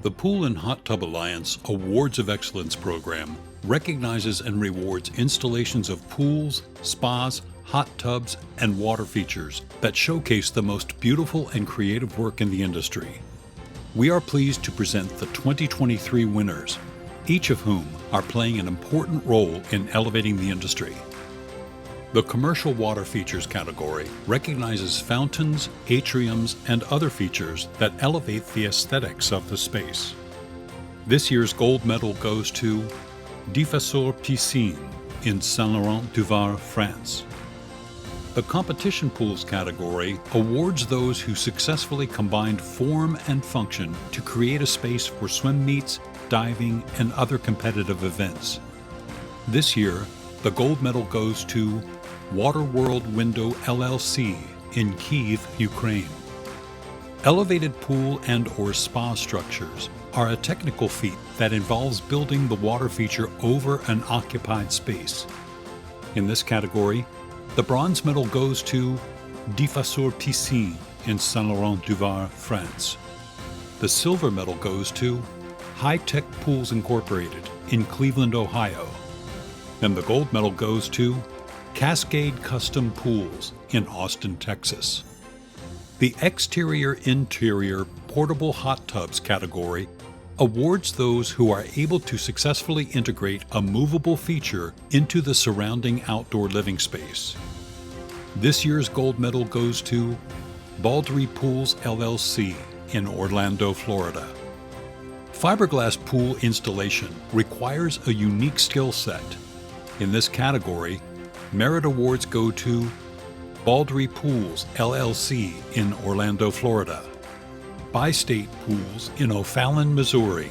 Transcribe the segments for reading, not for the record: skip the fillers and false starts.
The Pool and Hot Tub Alliance Awards of Excellence program recognizes and rewards installations of pools, spas, hot tubs, and water features that showcase the most beautiful and creative work in the industry. We are pleased to present the 2023 winners, each of whom are playing an important role in elevating the industry. The Commercial Water Features category recognizes fountains, atriums, and other features that elevate the aesthetics of the space. This year's gold medal goes to Diffuseur Piscine in Saint-Laurent-du-Var, France. The Competition Pools category awards those who successfully combined form and function to create a space for swim meets, diving, and other competitive events. This year, the gold medal goes to Water World Window LLC in Kyiv, Ukraine. Elevated pool and/or spa structures are a technical feat that involves building the water feature over an occupied space. In this category, the bronze medal goes to Diffuseur Piscine in Saint-Laurent-du-Var, France. The silver medal goes to High-Tech Pools Incorporated in Cleveland, Ohio. And the gold medal goes to Cascade Custom Pools in Austin, Texas. The Exterior-Interior Portable Hot Tubs category awards those who are able to successfully integrate a movable feature into the surrounding outdoor living space. This year's gold medal goes to Baldry Pools LLC in Orlando, Florida. Fiberglass pool installation requires a unique skill set. In this category, merit awards go to Baldry Pools LLC in Orlando, Florida, Bi-State Pools in O'Fallon, Missouri,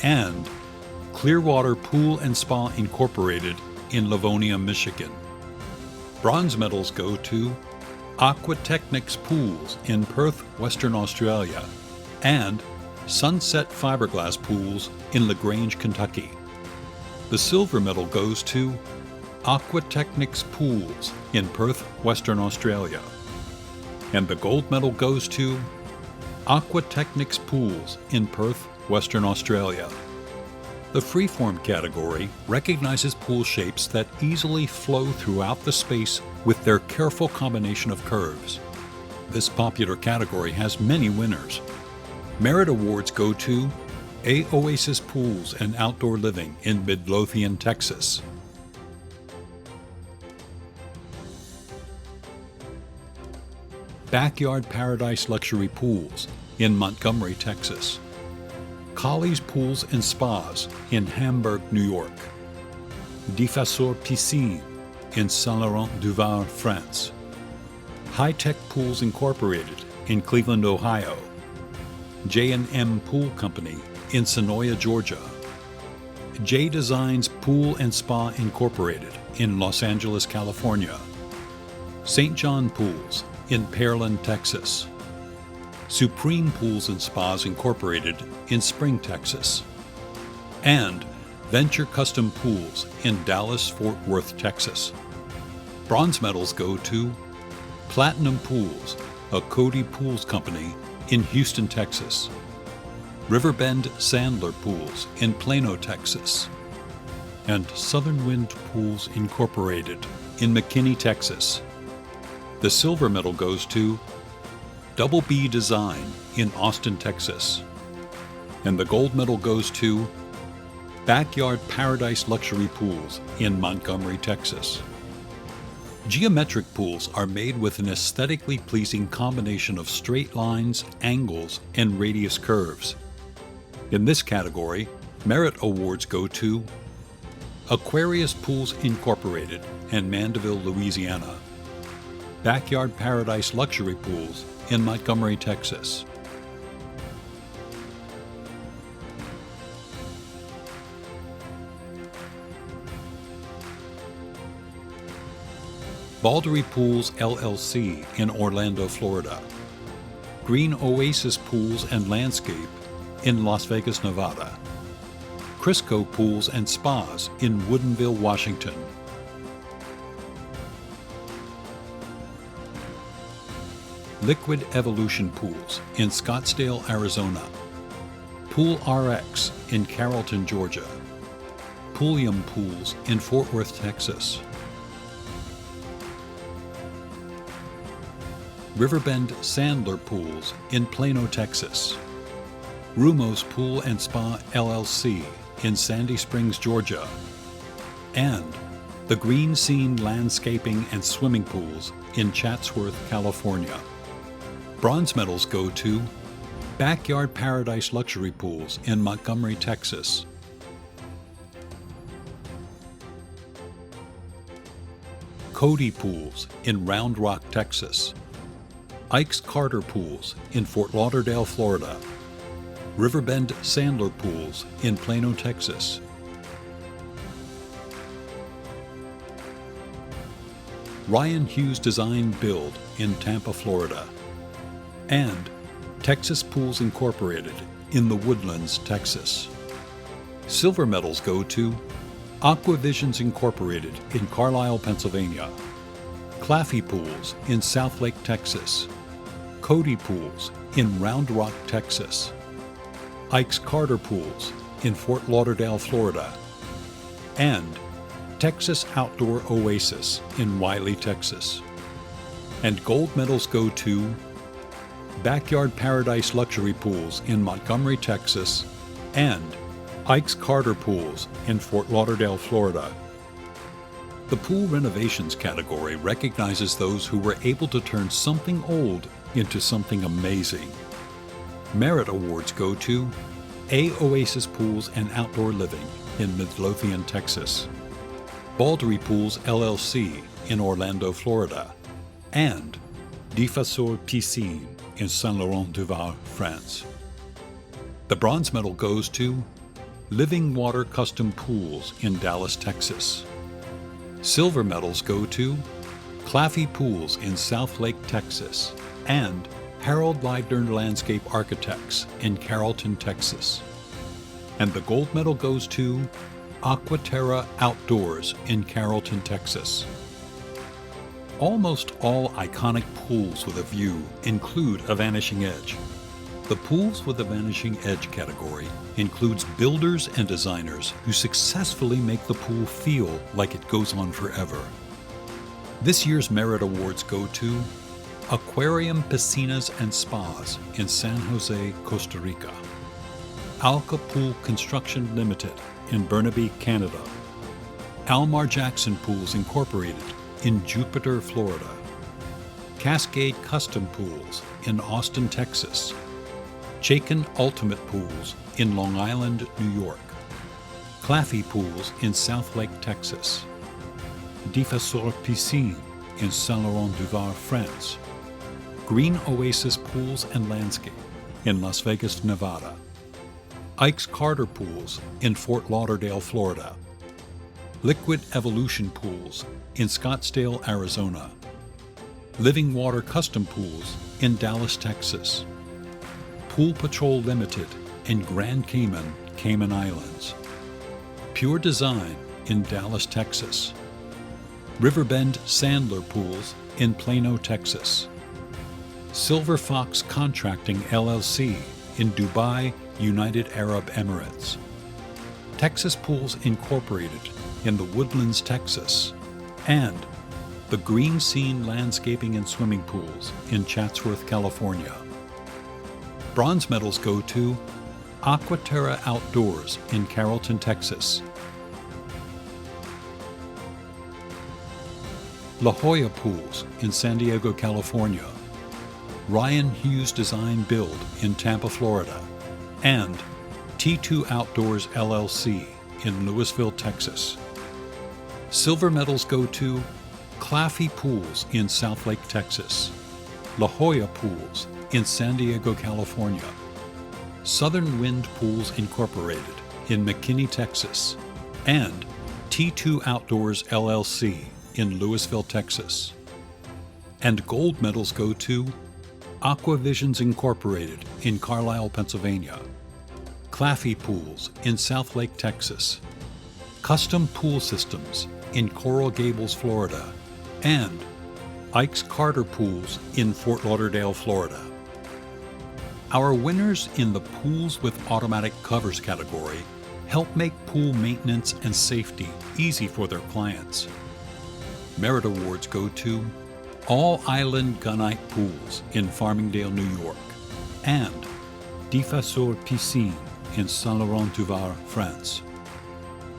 and Clearwater Pool and Spa Incorporated in Livonia, Michigan. Bronze medals go to Aquatechnics Pools in Perth, Western Australia, and Sunset Fiberglass Pools in LaGrange, Kentucky. The silver medal goes to Aquatechnics Pools in Perth, Western Australia. And the gold medal goes to Aquatechnics Pools in Perth, Western Australia. The Freeform category recognizes pool shapes that easily flow throughout the space with their careful combination of curves. This popular category has many winners. Merit awards go to Oasis Pools and Outdoor Living in Midlothian, Texas. Backyard Paradise Luxury Pools in Montgomery, Texas. Colley's Pools and Spas in Hamburg, New York. Diffuseur Piscine in Saint-Laurent-du-Var, France. High-Tech Pools Incorporated in Cleveland, Ohio. J&M Pool Company in Senoia, Georgia. J Designs Pool and Spa Incorporated in Los Angeles, California. St. John Pools in Pearland, Texas. Supreme Pools and Spas Incorporated in Spring, Texas. And Venture Custom Pools in Dallas, Fort Worth, Texas. Bronze medals go to Platinum Pools, a Cody Pools company in Houston, Texas. Riverbend Sandler Pools in Plano, Texas. And Southern Wind Pools Incorporated in McKinney, Texas. The silver medal goes to Double B Design in Austin, Texas. And the gold medal goes to Backyard Paradise Luxury Pools in Montgomery, Texas. Geometric pools are made with an aesthetically pleasing combination of straight lines, angles, and radius curves. In this category, merit awards go to Aquarius Pools Incorporated in Mandeville, Louisiana. Backyard Paradise Luxury Pools in Montgomery, Texas. Baldry Pools LLC in Orlando, Florida. Green Oasis Pools and Landscape in Las Vegas, Nevada. Crisco Pools and Spas in Woodinville, Washington. Liquid Evolution Pools in Scottsdale, Arizona. Pool RX in Carrollton, Georgia. Poolium Pools in Fort Worth, Texas. Riverbend Sandler Pools in Plano, Texas. Rumos Pool and Spa LLC in Sandy Springs, Georgia. And the Green Scene Landscaping and Swimming Pools in Chatsworth, California. Bronze medals go to Backyard Paradise Luxury Pools in Montgomery, Texas. Cody Pools in Round Rock, Texas. Ike's Carter Pools in Fort Lauderdale, Florida. Riverbend Sandler Pools in Plano, Texas. Ryan Hughes Design Build in Tampa, Florida. And Texas Pools Incorporated in the Woodlands, Texas. Silver medals go to Aquavisions Incorporated in Carlisle, Pennsylvania. Claffey Pools in Southlake, Texas. Cody Pools in Round Rock, Texas. Ike's Carter Pools in Fort Lauderdale, Florida. And Texas Outdoor Oasis in Wiley, Texas. And gold medals go to Backyard Paradise Luxury Pools in Montgomery, Texas, and Ike's Carter Pools in Fort Lauderdale, Florida. The Pool Renovations category recognizes those who were able to turn something old into something amazing. Merit awards go to A Oasis Pools and Outdoor Living in Midlothian, Texas. Baldery Pools LLC in Orlando, Florida, and Diffasor Piscine in Saint-Laurent-du-Var, France. The bronze medal goes to Living Water Custom Pools in Dallas, Texas. Silver medals go to Claffey Pools in Southlake, Texas, and Harold Leidner Landscape Architects in Carrollton, Texas. And the gold medal goes to Aquaterra Outdoors in Carrollton, Texas. Almost all iconic pools with a view include a vanishing edge. The Pools with a Vanishing Edge category includes builders and designers who successfully make the pool feel like it goes on forever. This year's merit awards go to Aquarium Piscinas and Spas in San Jose, Costa Rica. Alka Pool Construction Limited in Burnaby, Canada. Almar Jackson Pools Incorporated in Jupiter, Florida. Cascade Custom Pools in Austin, Texas. Chaikin Ultimate Pools in Long Island, New York. Claffey Pools in Southlake, Texas. Diffasor Piscine in Saint-Laurent-du-Var, France. Green Oasis Pools and Landscape in Las Vegas, Nevada. Ike's Carter Pools in Fort Lauderdale, Florida. Liquid Evolution Pools in Scottsdale, Arizona. Living Water Custom Pools in Dallas, Texas. Pool Patrol Limited in Grand Cayman, Cayman Islands. Pure Design in Dallas, Texas. Riverbend Sandler Pools in Plano, Texas. Silver Fox Contracting LLC in Dubai, United Arab Emirates. Texas Pools Incorporated in the Woodlands, Texas. And the Green Scene Landscaping and Swimming Pools in Chatsworth, California. Bronze medals go to Aquaterra Outdoors in Carrollton, Texas. La Jolla Pools in San Diego, California. Ryan Hughes Design Build in Tampa, Florida. And T2 Outdoors LLC in Louisville, Texas. Silver medals go to Claffey Pools in Southlake, Texas. La Jolla Pools in San Diego, California. Southern Wind Pools Incorporated in McKinney, Texas. And T2 Outdoors LLC in Louisville, Texas. And gold medals go to Aquavisions Incorporated in Carlisle, Pennsylvania. Claffey Pools in Southlake, Texas. Custom Pool Systems in Coral Gables, Florida. And Ike's Carter Pools in Fort Lauderdale, Florida. Our winners in the Pools with Automatic Covers category help make pool maintenance and safety easy for their clients. Merit awards go to All Island Gunite Pools in Farmingdale, New York, and Diffasor Piscine in Saint-Laurent-du-Var, France.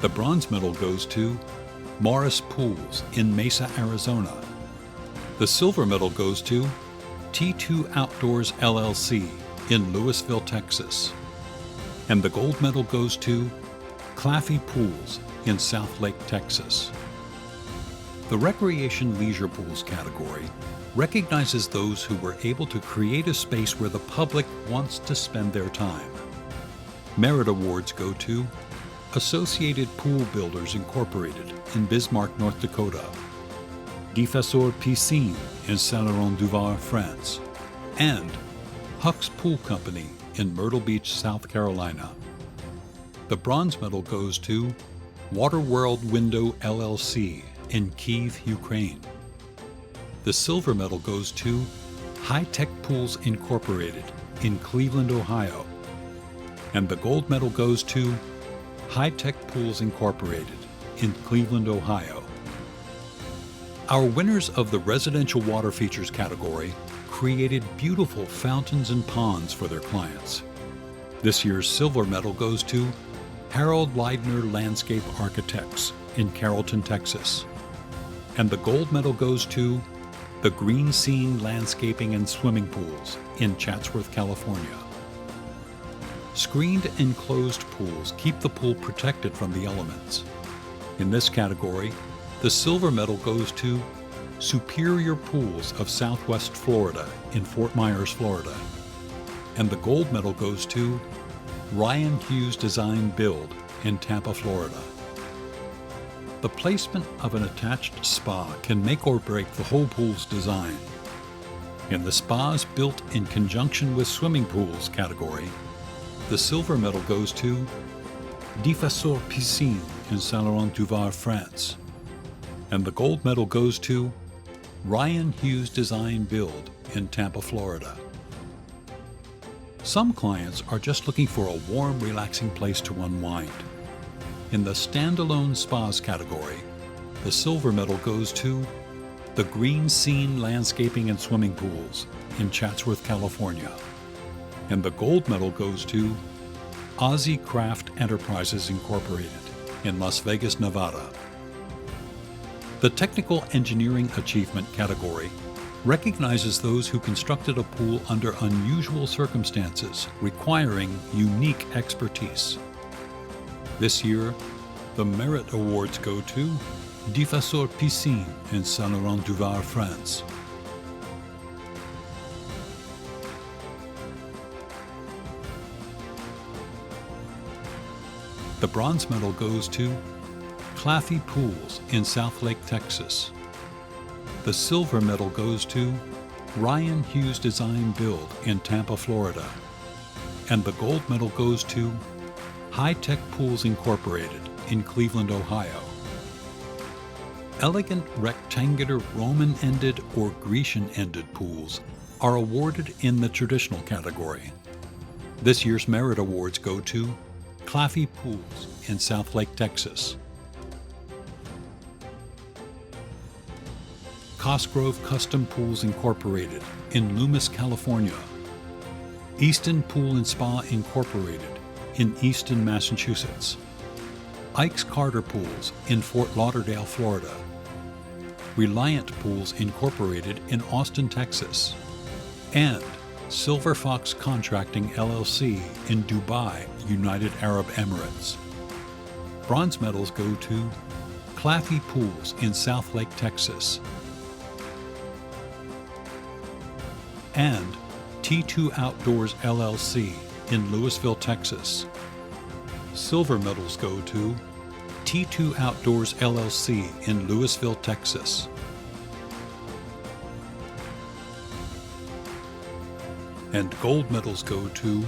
The bronze medal goes to Morris Pools in Mesa, Arizona. The silver medal goes to T2 Outdoors LLC in Louisville, Texas. And the gold medal goes to Claffey Pools in South Lake, Texas. The Recreation Leisure Pools category recognizes those who were able to create a space where the public wants to spend their time. Merit awards go to Associated Pool Builders Incorporated in Bismarck, North Dakota, Diffasor Piscine in Saint-Laurent-du-Var, France, and Huck's Pool Company in Myrtle Beach, South Carolina. The bronze medal goes to Waterworld Window LLC in Kyiv, Ukraine. The silver medal goes to High Tech Pools Incorporated in Cleveland, Ohio. And the gold medal goes to High Tech Pools Incorporated in Cleveland, Ohio. Our winners of the Residential Water Features category created beautiful fountains and ponds for their clients. This year's silver medal goes to Harold Leidner Landscape Architects in Carrollton, Texas. And the gold medal goes to the Green Scene Landscaping and Swimming Pools in Chatsworth, California. Screened enclosed pools keep the pool protected from the elements. In this category, the silver medal goes to Superior Pools of Southwest Florida in Fort Myers, Florida. And the gold medal goes to Ryan Hughes Design Build in Tampa, Florida. The placement of an attached spa can make or break the whole pool's design. In the spas built in conjunction with swimming pools category, the silver medal goes to Diffasor Piscine in Saint-Laurent-du-Var, France. And the gold medal goes to Ryan Hughes Design Build in Tampa, Florida. Some clients are just looking for a warm, relaxing place to unwind. In the Standalone Spas category, the silver medal goes to the Green Scene Landscaping and Swimming Pools in Chatsworth, California. And the gold medal goes to Aussie Craft Enterprises Incorporated in Las Vegas, Nevada. The Technical Engineering Achievement category recognizes those who constructed a pool under unusual circumstances requiring unique expertise. This year, the Merit Awards go to Diffasor Piscine in Saint-Laurent-du-Var, France. The bronze medal goes to Claffey Pools in South Lake, Texas. The silver medal goes to Ryan Hughes Design Build in Tampa, Florida. And the gold medal goes to High Tech Pools Incorporated in Cleveland, Ohio. Elegant rectangular Roman-ended or Grecian-ended pools are awarded in the traditional category. This year's Merit Awards go to Claffey Pools in South Lake, Texas. Cosgrove Custom Pools Incorporated in Loomis, California. Easton Pool and Spa Incorporated in Easton, Massachusetts. Ike's Carter Pools in Fort Lauderdale, Florida. Reliant Pools Incorporated in Austin, Texas. And Silver Fox Contracting LLC in Dubai, United Arab Emirates. Bronze medals go to Claffey Pools in South Lake, Texas. And T2 Outdoors LLC in Louisville, Texas. Silver medals go to T2 Outdoors LLC in Louisville, Texas. And gold medals go to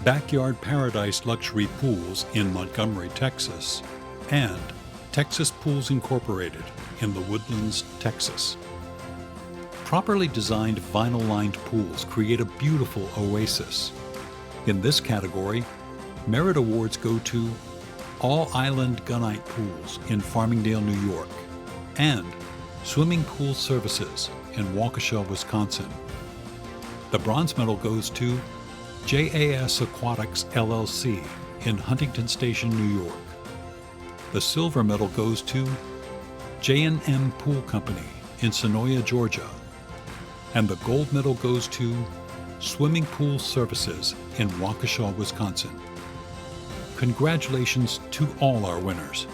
Backyard Paradise Luxury Pools in Montgomery, Texas, and Texas Pools Incorporated in The Woodlands, Texas. Properly designed vinyl-lined pools create a beautiful oasis. In this category, merit awards go to All Island Gunite Pools in Farmingdale, New York, and Swimming Pool Services in Waukesha, Wisconsin. The bronze medal goes to JAS Aquatics LLC in Huntington Station, New York. The silver medal goes to J&M Pool Company in Sonoya, Georgia. And the gold medal goes to Swimming Pool Services in Waukesha, Wisconsin. Congratulations to all our winners.